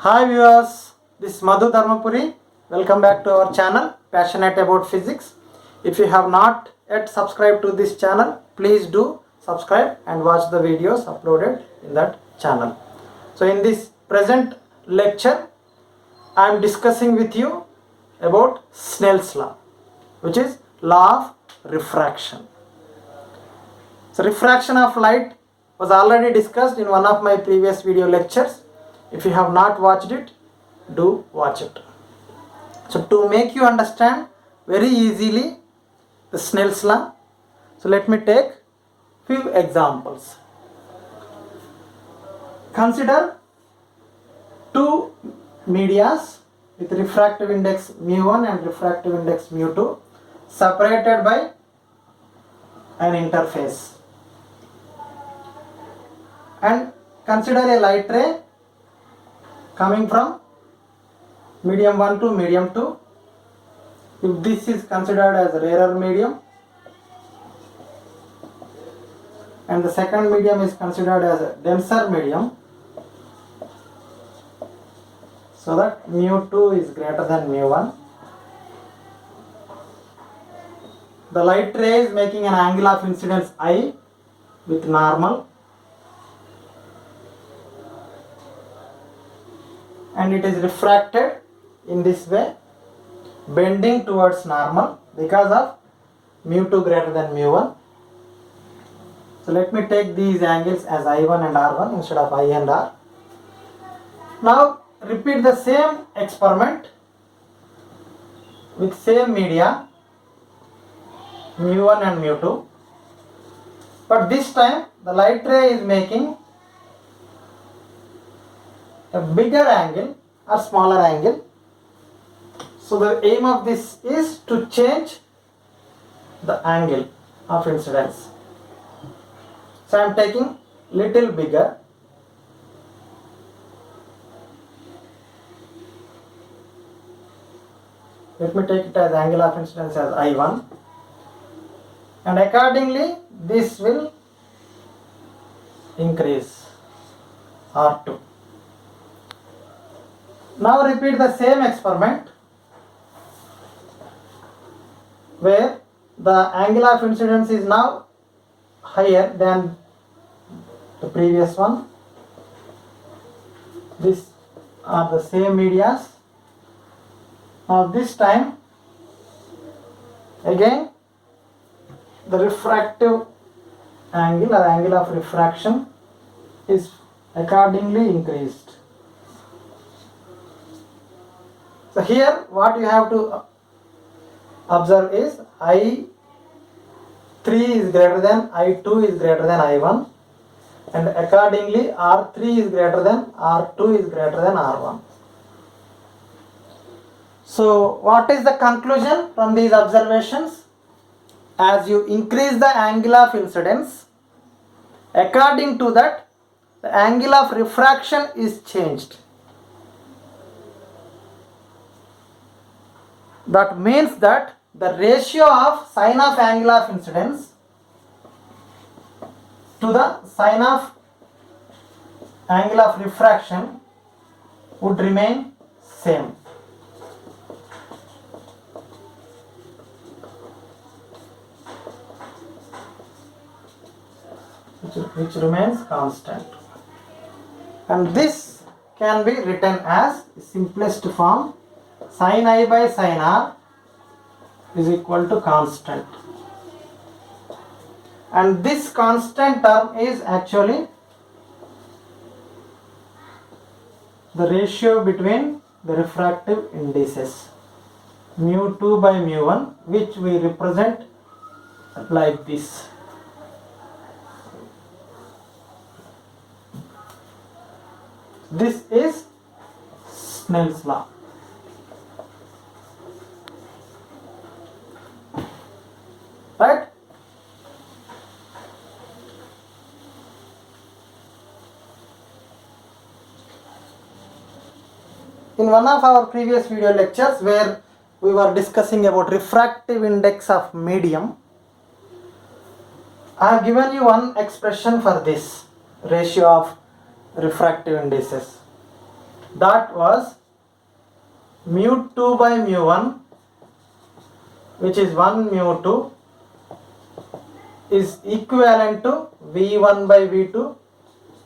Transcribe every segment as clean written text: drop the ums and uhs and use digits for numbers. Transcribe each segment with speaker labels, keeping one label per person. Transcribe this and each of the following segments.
Speaker 1: Hi viewers, this is Madhu Dharmapuri. Welcome back to our channel, Passionate About Physics. If you have not yet subscribed to this channel, please do subscribe and watch the videos uploaded in that channel. So in this present lecture, I am discussing with you about Snell's law, which is law of refraction. So refraction of light was already discussed in one of my previous video lectures. If you have not watched it, do watch it. So to make you understand very easily the Snell's law, so let me take few examples. Consider two medias with refractive index mu1 and refractive index mu2 separated by an interface, and consider a light ray coming from medium 1 to medium 2. If this is considered as a rarer medium and the second medium is considered as a denser medium, so that mu2 is greater than mu1. The light ray is making an angle of incidence I with normal, and it is refracted in this way, bending towards normal because of mu2 greater than mu1. So let me take these angles as I1 and R1 instead of I and R. Now repeat the same experiment with same media mu1 and mu2, but this time the light ray is making a bigger angle or smaller angle. So the aim of this is to change the angle of incidence. So I am taking little bigger. Let me take it as angle of incidence as I1, and accordingly this will increase R2. Now repeat the same experiment where the angle of incidence is now higher than the previous one. These are the same medias. Now this time again the refractive angle or angle of refraction is accordingly increased. So here what you have to observe is I3 is greater than I2 is greater than I1, and accordingly R3 is greater than R2 is greater than R1. So what is the conclusion from these observations? As you increase the angle of incidence, according to that the angle of refraction is changed. That means that the ratio of sine of angle of incidence to the sine of angle of refraction would remain same. Which remains constant. And this can be written as simplest form: sin I by sin R is equal to constant, and this constant term is actually the ratio between the refractive indices mu2 by mu1, which we represent like this. This is Snell's law. Right? In one of our previous video lectures where we were discussing about refractive index of medium, I have given you one expression for this ratio of refractive indices. That was mu2 by mu1, which is 1 mu2, is equivalent to v1 by v2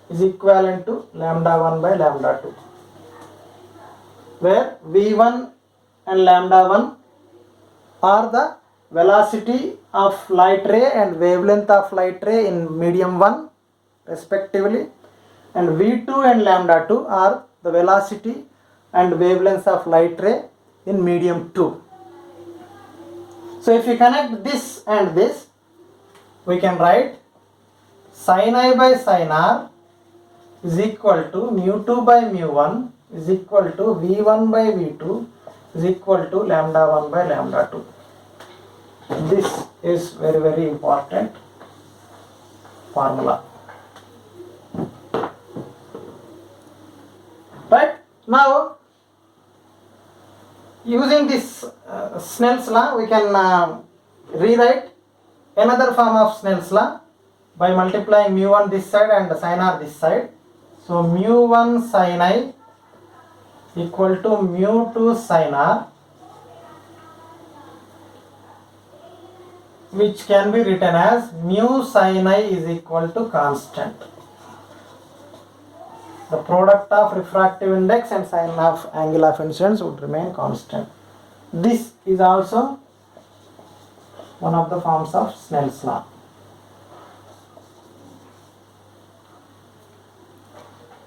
Speaker 1: is equivalent to lambda 1 by lambda 2, where v1 and lambda 1 are the velocity of light ray and wavelength of light ray in medium 1 respectively, and v2 and lambda 2 are the velocity and wavelength of light ray in medium 2. So if you connect this and this, we can write sin I by sin r is equal to mu2 by mu1 is equal to v1 by v2 is equal to lambda 1 by lambda 2. This is very, very important formula. Right? Now, using this Snell's law, we can rewrite another form of Snell's law by multiplying mu1 this side and sin r this side. So mu1 sin I equal to mu2 sin r, which can be written as mu sin I is equal to constant. The product of refractive index and sin of angle of incidence would remain constant. This is also one of the forms of Snell's law.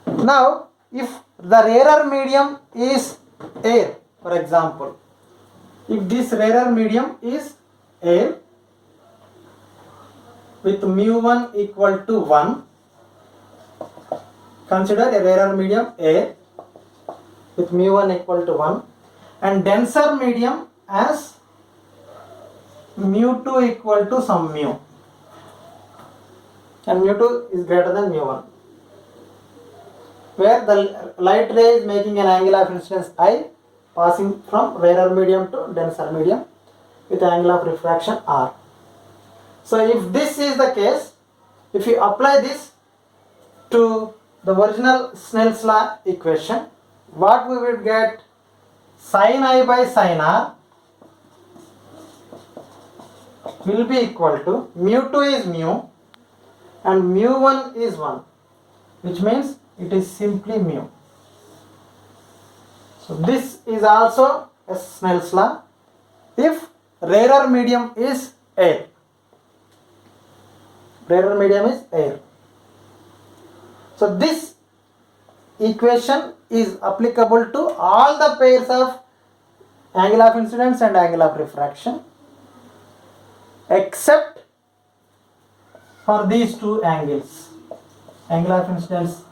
Speaker 1: Now, if the rarer medium is air, for example, if this rarer medium is air with mu1 equal to 1, consider a rarer medium air with mu1 equal to 1 and denser medium as mu2 equal to some mu, and mu2 is greater than mu1, where the light ray is making an angle of incidence I passing from rarer medium to denser medium with angle of refraction r. So if this is the case, if you apply this to the original Snell's law equation, what we will get? Sin I by sin r will be equal to mu2 is mu and mu1 is 1, which means it is simply mu. So this is also a Snell's law if rarer medium is air. Rarer medium is air. So this equation is applicable to all the pairs of angle of incidence and angle of refraction except for these two angles. Angle of incidence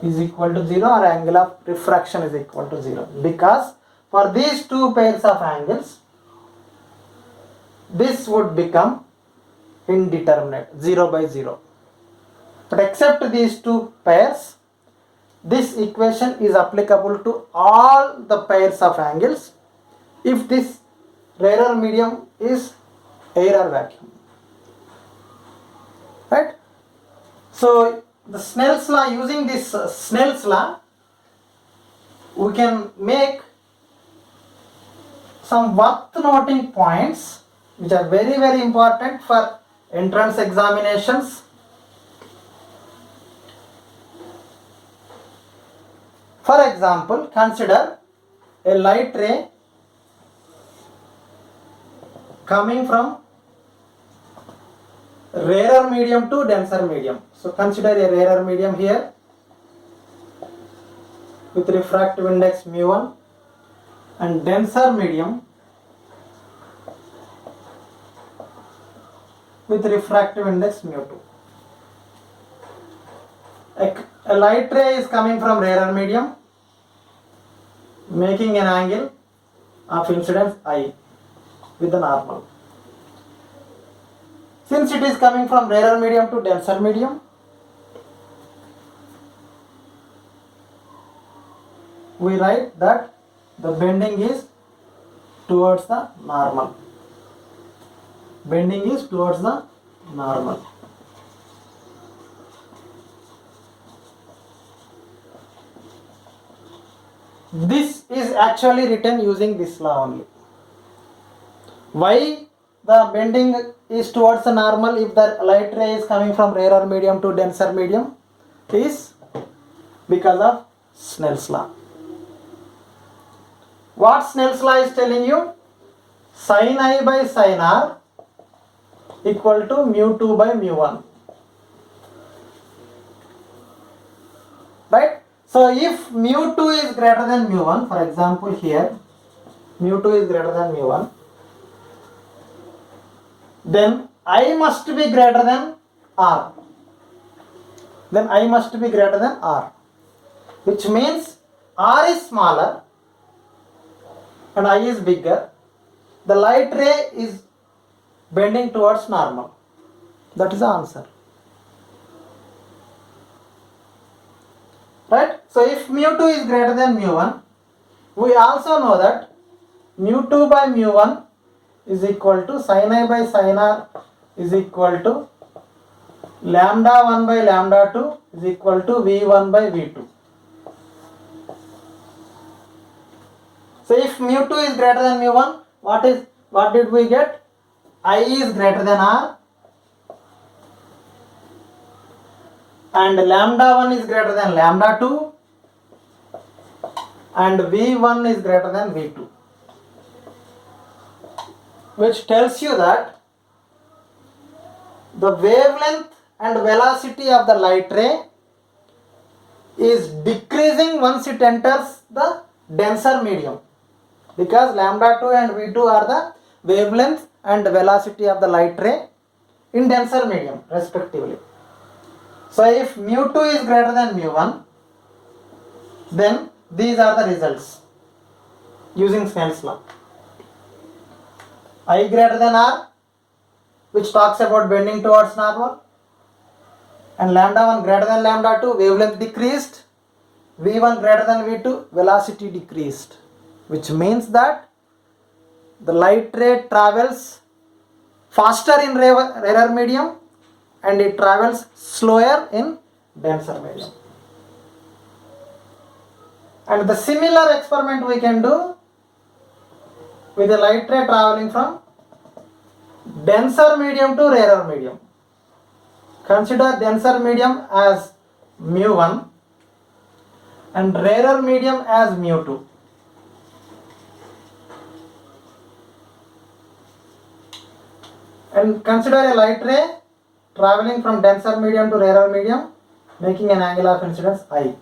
Speaker 1: is equal to 0 or angle of refraction is equal to 0, because for these two pairs of angles this would become indeterminate, 0 by 0. But except these two pairs, this equation is applicable to all the pairs of angles if this rarer medium is air or vacuum. Right? So the Snell's law, using this Snell's law, we can make some worth noting points which are very, very important for entrance examinations. For example, consider a light ray coming from rarer medium to denser medium. So consider a rarer medium here with refractive index mu1 and denser medium with refractive index mu2. A light ray is coming from rarer medium making an angle of incidence I with the normal. Since it is coming from rarer medium to denser medium, we write that the bending is towards the normal. Bending is towards the normal. This is actually written using this law only. Why the bending is towards the normal if the light ray is coming from rarer medium to denser medium is because of Snell's law. What Snell's law is telling you? Sin I by sin R equal to mu 2 by mu 1. Right? So if mu 2 is greater than mu 1, for example here, mu 2 is greater than mu 1, then I must be greater than R. Then I must be greater than R. Which means R is smaller and I is bigger. The light ray is bending towards normal. That is the answer. Right? So if mu 2 is greater than mu 1, we also know that mu 2 by mu 1 is equal to sin I by sin R is equal to lambda 1 by lambda 2 is equal to V1 by V2. So if mu 2 is greater than mu 1, what did we get? I is greater than R and lambda 1 is greater than lambda 2 and V1 is greater than V2, which tells you that the wavelength and velocity of the light ray is decreasing once it enters the denser medium, because lambda 2 and V2 are the wavelength and velocity of the light ray in denser medium respectively. So if mu 2 is greater than mu 1, then these are the results using Snell's law. I greater than R, which talks about bending towards normal, and lambda 1 greater than lambda 2, wavelength decreased, V1 greater than V2, velocity decreased, which means that the light ray travels faster in rarer medium and it travels slower in denser medium. And the similar experiment we can do with a light ray traveling from denser medium to rarer medium. Consider denser medium as mu 1 and rarer medium as mu 2. And consider a light ray traveling from denser medium to rarer medium, making an angle of incidence I.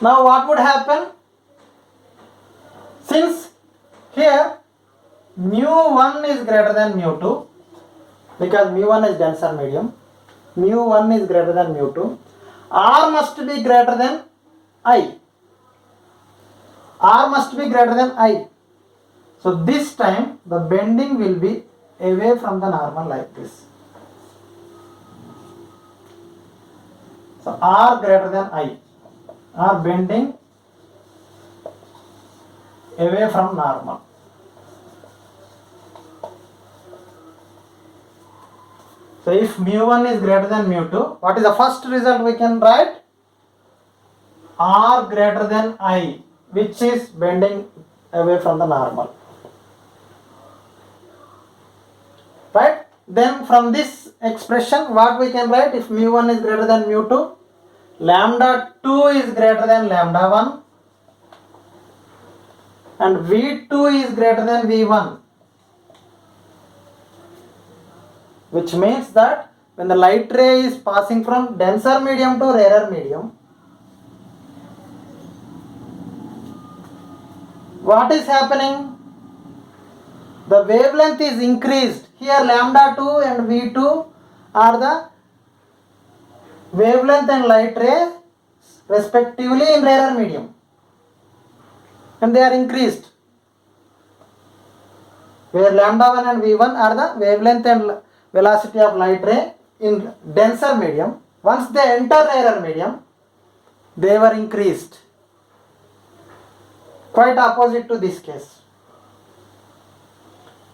Speaker 1: Now what would happen? Since here mu 1 is greater than mu 2, because mu 1 is denser medium, mu 1 is greater than mu 2, R must be greater than I. R must be greater than I. So this time the bending will be away from the normal like this. So R greater than I. R bending away from normal. So if mu 1 is greater than mu 2, what is the first result we can write? R greater than I, which is bending away from the normal. Right? Then from this expression, what we can write? If mu 1 is greater than mu 2, lambda 2 is greater than lambda 1 and V2 is greater than V1, which means that when the light ray is passing from denser medium to rarer medium, what is happening? The wavelength is increased. Here lambda 2 and V2 are the wavelength and light ray respectively in rarer medium, and they are increased, where lambda 1 and V1 are the wavelength and velocity of light ray in denser medium. Once they enter rarer medium, they were increased. Quite opposite to this case.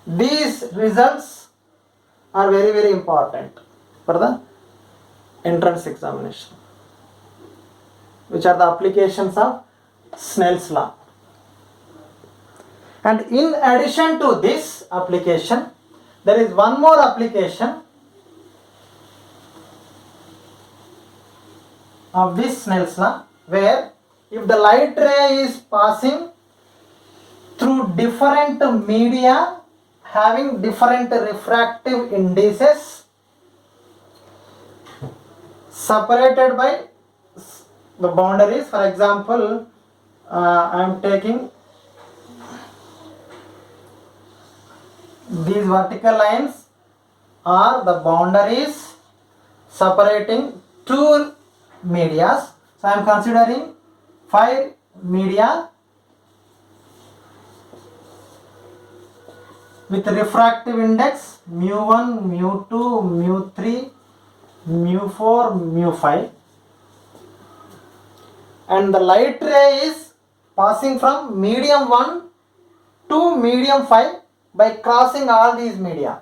Speaker 1: These results are very important for the entrance examination. which are the applications of Snell's law. And in addition to this application, there is one more application of this Snell's law, where if the light ray is passing through different media having different refractive indices separated by the boundaries. For example, I am taking these vertical lines are the boundaries separating two medias. So I am considering 5 media with refractive index mu1, mu2, mu3, mu4, mu5, and the light ray is passing from medium 1 to medium 5 by crossing all these media,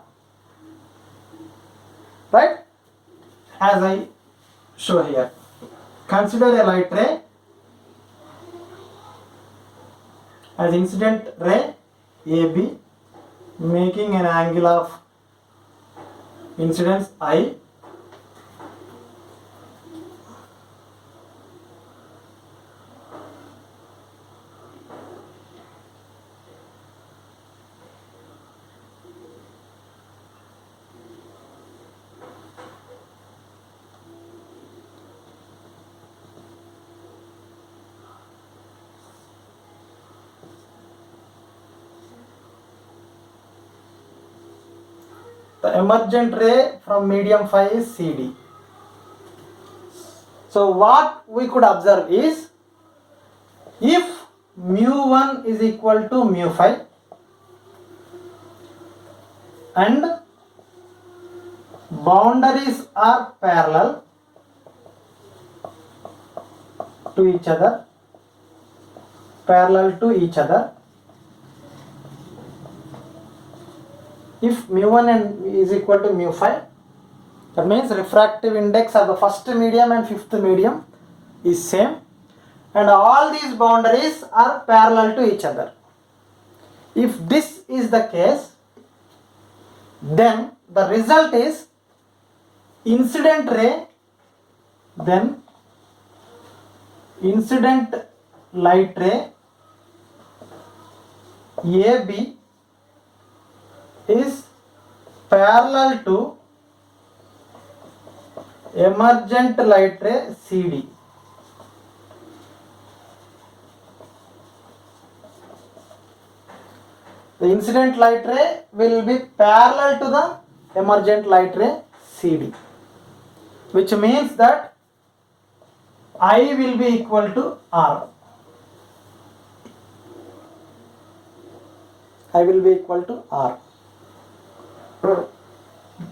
Speaker 1: right? As I show here, consider a light ray as incident ray AB making an angle of incidence I, the emergent ray from medium 5 is CD. So what we could observe is, if mu1 is equal to mu5 and boundaries are parallel to each other, if mu1 is equal to mu5, that means refractive index of the first medium and fifth medium is same, and all these boundaries are parallel to each other. If this is the case, then the result is incident ray, then incident light ray AB is parallel to emergent light ray CD. The incident light ray will be parallel to the emergent light ray CD, which means that I will be equal to R. I will be equal to R,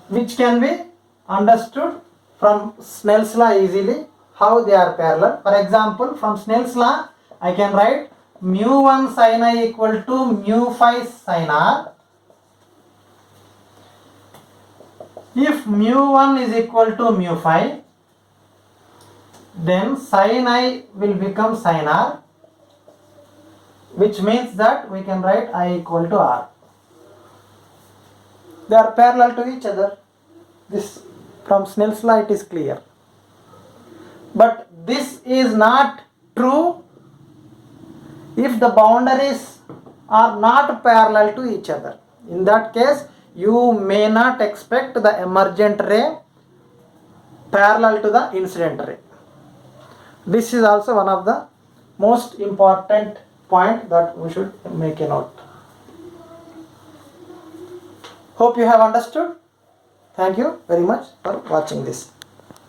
Speaker 1: which can be understood from Snell's law easily, how they are parallel. For example, from Snell's law, I can write mu1 sin I equal to mu5 sin R. If mu1 is equal to mu5, then sin I will become sin R, which means that we can write I equal to R. They are parallel to each other. This from Snell's law it is clear. But this is not true if the boundaries are not parallel to each other. In that case, you may not expect the emergent ray parallel to the incident ray. This is also one of the most important point that we should make a note. Hope you have understood. Thank you very much for watching this.